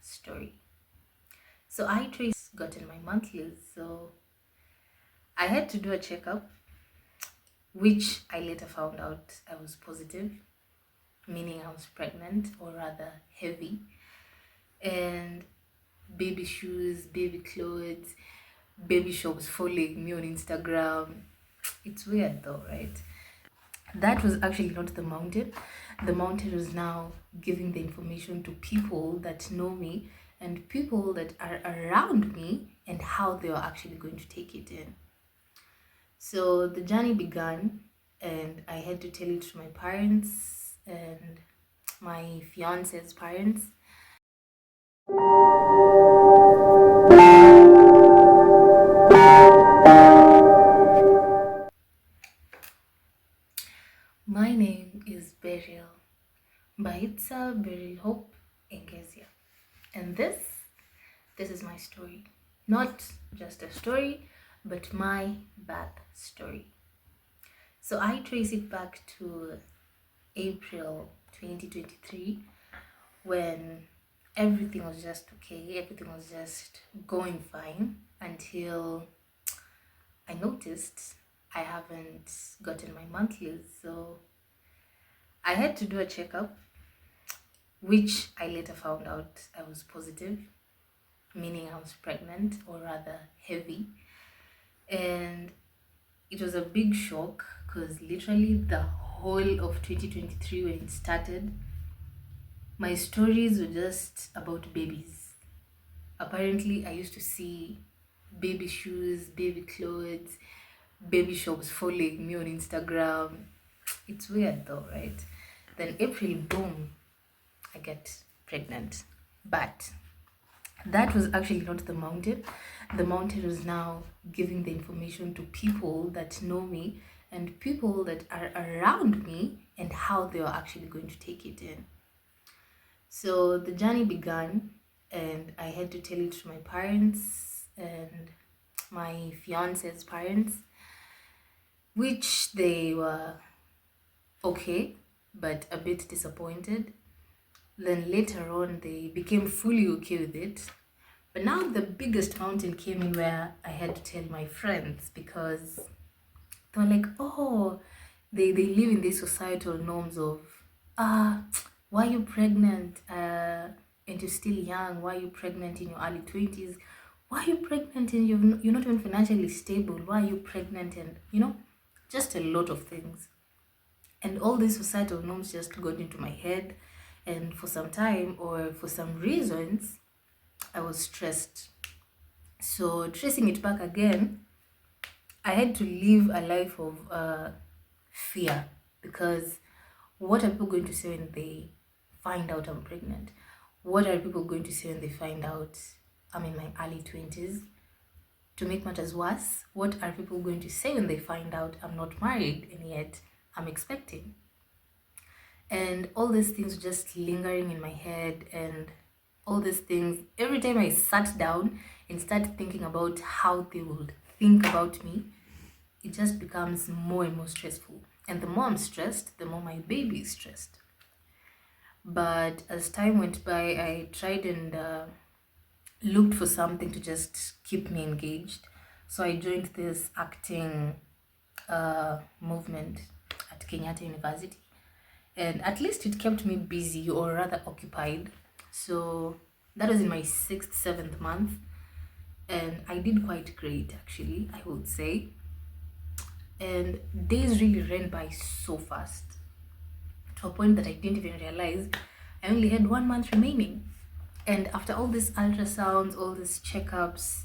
story. So I trace gotten my monthlies, so I had to do a checkup, which I later found out I was positive, meaning I was pregnant or rather heavy. And baby shoes, baby clothes, baby shops following me on Instagram. It's weird though, right? That was actually not the mountain. The mountain was now giving the information to people that know me and people that are around me and how they are actually going to take it in. So the journey began, and I had to tell it to my parents and my fiance's parents. My name is Beryl Baitsa Beryl Hope Engezia, and this is my story. Not just a story, but my birth story. So I trace it back to April 2023 when everything was just okay, everything was just going fine until I noticed I haven't gotten my monthlies. So I had to do a checkup, which I later found out I was positive, meaning I was pregnant or rather heavy. And it was a big shock because literally the whole of 2023 when it started, my stories were just about babies. Apparently, I used to see baby shoes, baby clothes, baby shops following me on Instagram. It's weird though, right? Then April, boom, I get pregnant. But that was actually not the mountain. The mountain was now giving the information to people that know me and people that are around me and how they are actually going to take it in. So the journey began, and I had to tell it to my parents and my fiance's parents, which they were okay, but a bit disappointed. Then later on, they became fully okay with it. But now the biggest mountain came in where I had to tell my friends because they were like, oh, they live in these societal norms of, ah, why are you pregnant? And you're still young. Why are you pregnant in your early 20s? Why are you pregnant and you're not even financially stable? Why are you pregnant? And, just a lot of things. And all these societal norms just got into my head. And for some time or for some reasons, I was stressed. So, tracing it back again, I had to live a life of fear because what are people going to say when they find out I'm pregnant? What are people going to say when they find out I'm in my early 20s? To make matters worse, what are people going to say when they find out I'm not married and yet I'm expecting? And all these things just lingering in my head, and all these things, every time I sat down and started thinking about how they would think about me, it just becomes more and more stressful. And the more I'm stressed, the more my baby is stressed. But as time went by, I tried and looked for something to just keep me engaged. So I joined this acting movement at Kenyatta University. And at least it kept me busy or rather occupied. So that was in my sixth, seventh month. And I did quite great, actually, I would say. And days really ran by so fast to a point that I didn't even realize I only had 1 month remaining. And after all these ultrasounds, all these checkups,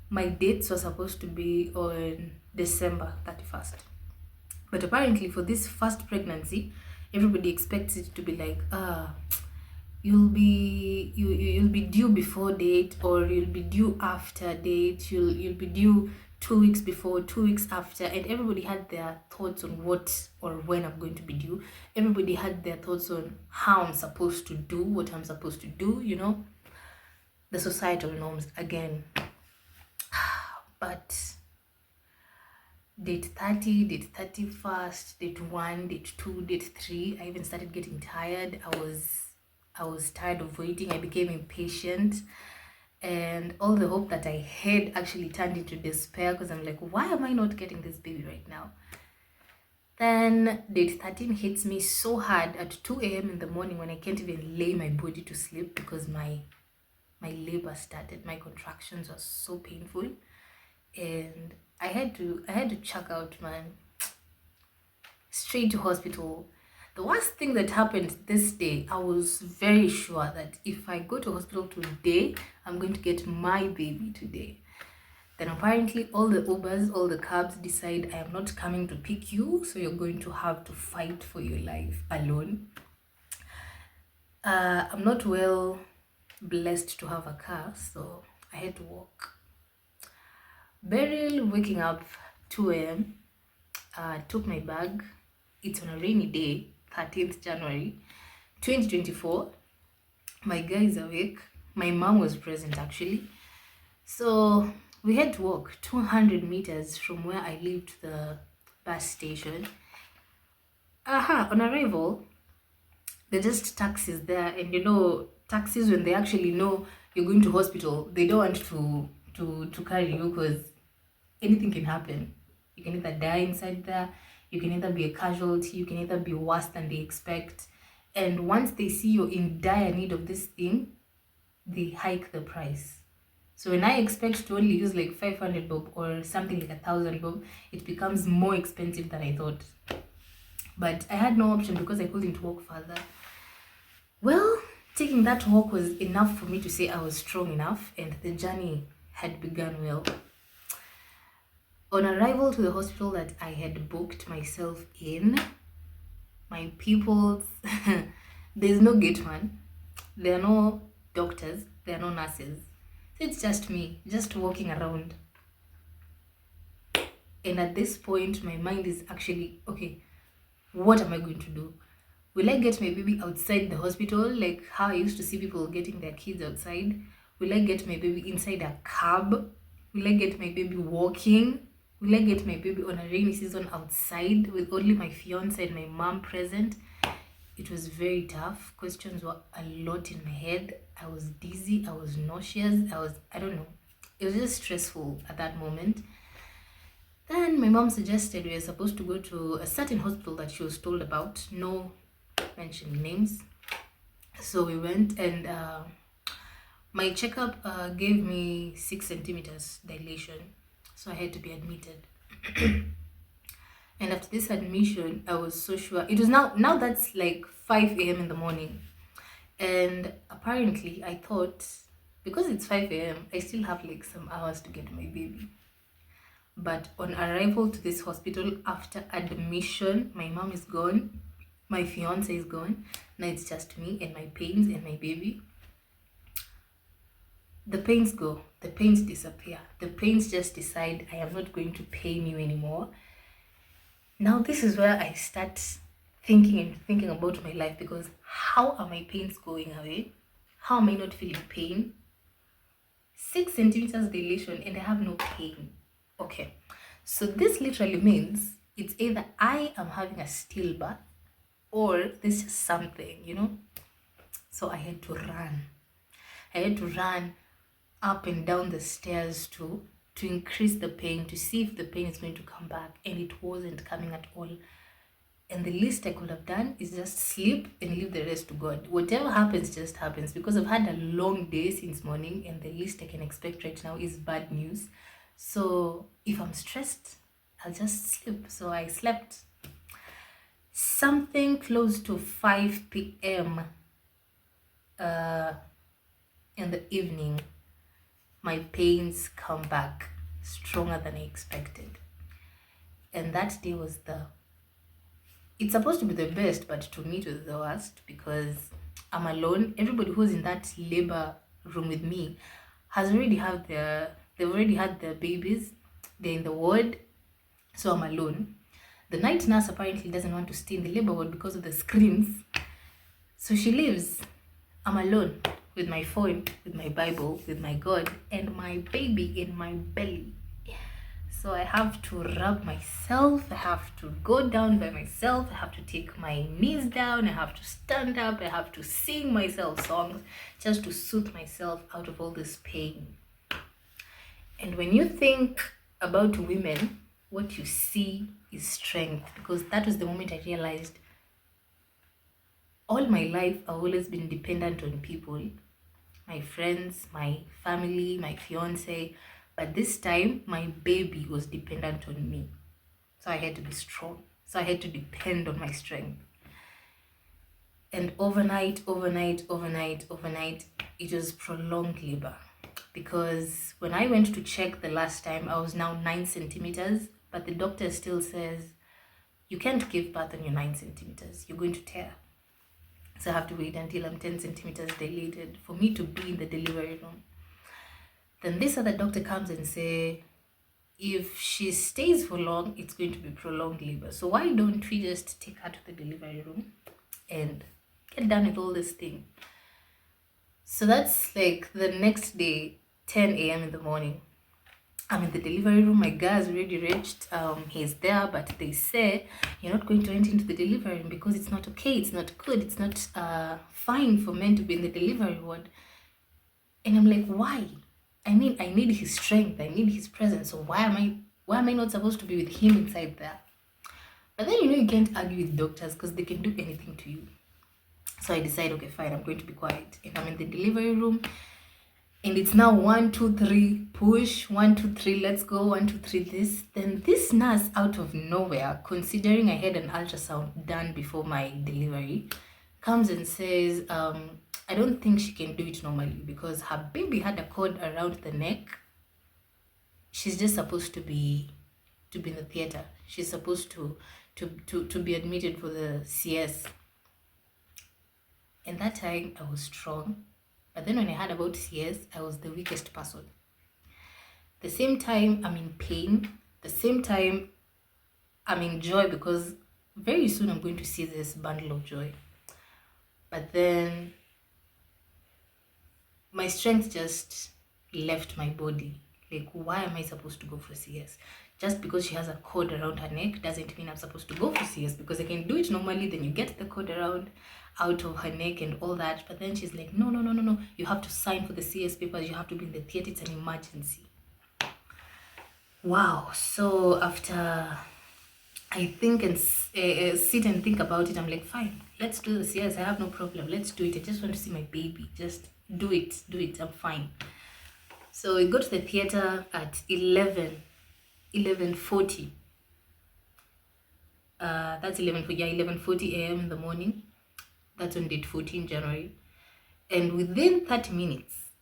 my dates were supposed to be on December 31st. But apparently, for this first pregnancy, everybody expects it to be like, you'll be due before date, or you'll be due after date, you'll be due 2 weeks before, 2 weeks after, and everybody had their thoughts on what or when I'm going to be due. Everybody had their thoughts on how I'm supposed to do what I'm supposed to do, the societal norms again. But date 30, date 31st, date 1, date 2, date 3, I even started getting tired. I was I was tired of waiting. I became impatient, and all the hope that I had actually turned into despair because I'm like, why am I not getting this baby right now? Then date 13 hits me so hard at 2 a.m. in the morning when I can't even lay my body to sleep because my labor started. My contractions were so painful, and I had to check out, man. Straight to hospital. The worst thing that happened this day, I was very sure that if I go to hospital today, I'm going to get my baby today. Then apparently all the Ubers, all the cabs decide I am not coming to pick you, so you're going to have to fight for your life alone. I'm not well blessed to have a car, so I had to walk. Beryl waking up 2 a.m. Took my bag. It's on a rainy day, 13th January 2024. My guy is awake. My mom was present actually. So we had to walk 200 meters from where I live to the bus station. On arrival, they're just taxis there, and you know, taxis, when they actually know you're going to hospital, they don't want to carry you because anything can happen. You can either die inside there, you can either be a casualty, you can either be worse than they expect. And once they see you're in dire need of this thing, they hike the price. So when I expect to only use like 500 bob or something like 1,000 bob, it becomes more expensive than I thought. But I had no option because I couldn't walk further. Well, taking that walk was enough for me to say I was strong enough, and the journey had begun well. On arrival to the hospital that I had booked myself in, my pupils, there's no gate man, there are no doctors, there are no nurses. So it's just me, just walking around. And at this point, my mind is actually, okay, what am I going to do? Will I get my baby outside the hospital, like how I used to see people getting their kids outside? Will I get my baby inside a cab? Will I get my baby walking? Will I get my baby on a rainy season outside with only my fiance and my mom present? It was very tough. Questions were a lot in my head. I was dizzy. I was nauseous. I don't know. It was just stressful at that moment. Then my mom suggested we were supposed to go to a certain hospital that she was told about. No mentioning names. So we went, and my checkup gave me 6 centimeters dilation. So I had to be admitted. And after this admission, I was so sure. It was now that's like 5 a.m. in the morning. And apparently I thought, because it's 5 a.m., I still have like some hours to get my baby. But on arrival to this hospital, after admission, my mom is gone, my fiance is gone. Now it's just me and my pains and my baby. The pains go, the pains disappear. The pains just decide, I am not going to pain you anymore. Now this is where I start thinking about my life, because how are my pains going away? How am I not feeling pain? 6 centimeters dilation and I have no pain. Okay, so this literally means it's either I am having a stillbirth or this is something, you know. So I had to run. I had to run up and down the stairs to increase the pain, to see if the pain is going to come back, and it wasn't coming at all. And the least I could have done is just sleep and leave the rest to God. Whatever happens just happens, because I've had a long day since morning, and the least I can expect right now is bad news. So if I'm stressed, I'll just sleep. So I slept. Something close to 5 p.m. In the evening, my pains come back stronger than I expected. And that day was it's supposed to be the best, but to me it was the worst, because I'm alone. Everybody who's in that labor room with me they've already had their babies. They're in the ward, so I'm alone. The night nurse apparently doesn't want to stay in the labor ward because of the screams, so she leaves. I'm alone with my phone, with my Bible, with my God, and my baby in my belly. So I have to rub myself, I have to go down by myself, I have to take my knees down, I have to stand up, I have to sing myself songs just to soothe myself out of all this pain. And when you think about women, what you see is strength, because that was the moment I realized all my life I've always been dependent on people, my friends, my family, my fiance, but this time my baby was dependent on me. So I had to be strong. So I had to depend on my strength. And overnight, it was prolonged labor. Because when I went to check the last time, I was now 9 centimeters, but the doctor still says, you can't give birth on your 9 centimeters. You're going to tear. So I have to wait until I'm 10 centimeters dilated for me to be in the delivery room. Then this other doctor comes and say, if she stays for long, it's going to be prolonged labor. So why don't we just take her to the delivery room and get done with all this thing? So that's like the next day, 10 a.m. in the morning. I'm in the delivery room. My guy has already reached. He's there, but they say you're not going to enter into the delivery room because it's not okay. It's not good. It's not fine for men to be in the delivery ward. And I'm like, why? I mean, I need his strength. I need his presence. So why am I not supposed to be with him inside there? But then you can't argue with doctors because they can do anything to you. So I decide, okay, fine, I'm going to be quiet. And I'm in the delivery room. And it's now 1, 2, 3, push, 1, 2, 3, let's go, 1, 2, 3, this. Then this nurse out of nowhere, considering I had an ultrasound done before my delivery, comes and says, I don't think she can do it normally because her baby had a cord around the neck. She's just supposed to be in the theater. She's supposed to be admitted for the CS. And that time I was strong. But then when I heard about CS, I was the weakest person. The same time, I'm in pain. The same time, I'm in joy because very soon I'm going to see this bundle of joy. But then my strength just left my body. Like, why am I supposed to go for CS? Just because she has a cord around her neck doesn't mean I'm supposed to go for CS, because I can do it normally. Then you get the cord around out of her neck and all that. But then she's like, no. You have to sign for the CS papers. You have to be in the theater. It's an emergency. Wow. So after I think and sit and think about it, I'm like, fine, let's do this. Yes, I have no problem. Let's do it. I just want to see my baby. Just do it. I'm fine. So we go to the theater at 11:40. That's 11:40 a.m. in the morning. That's on date 14 January. And within 30 minutes,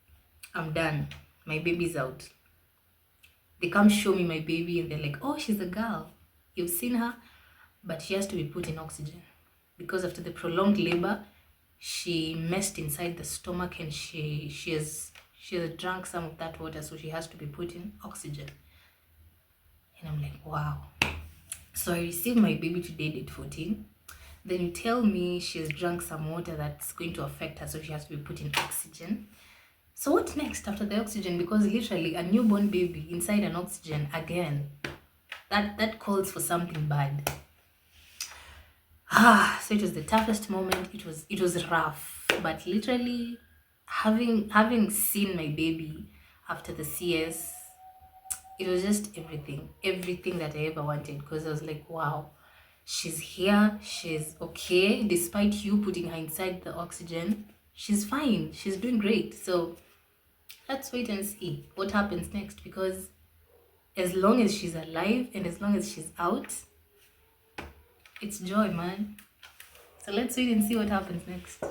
I'm done. My baby's out. They come show me my baby and they're like, oh, she's a girl. You've seen her, but she has to be put in oxygen. Because after the prolonged labor, she messed inside the stomach and she has drunk some of that water, so she has to be put in oxygen. And I'm like, wow. So I received my baby today, date 14. Then you tell me she has drunk some water that's going to affect her, so she has to be put in oxygen. So what next after the oxygen? Because literally a newborn baby inside an oxygen again, that calls for something bad. So it was the toughest moment. It was rough, but literally having seen my baby after the CS, it was just everything that I ever wanted, because I was like, wow, she's here, she's okay, despite you putting her inside the oxygen, she's fine, she's doing great. So let's wait and see what happens next, because as long as she's alive and as long as she's out, it's joy, man. So let's wait and see what happens next.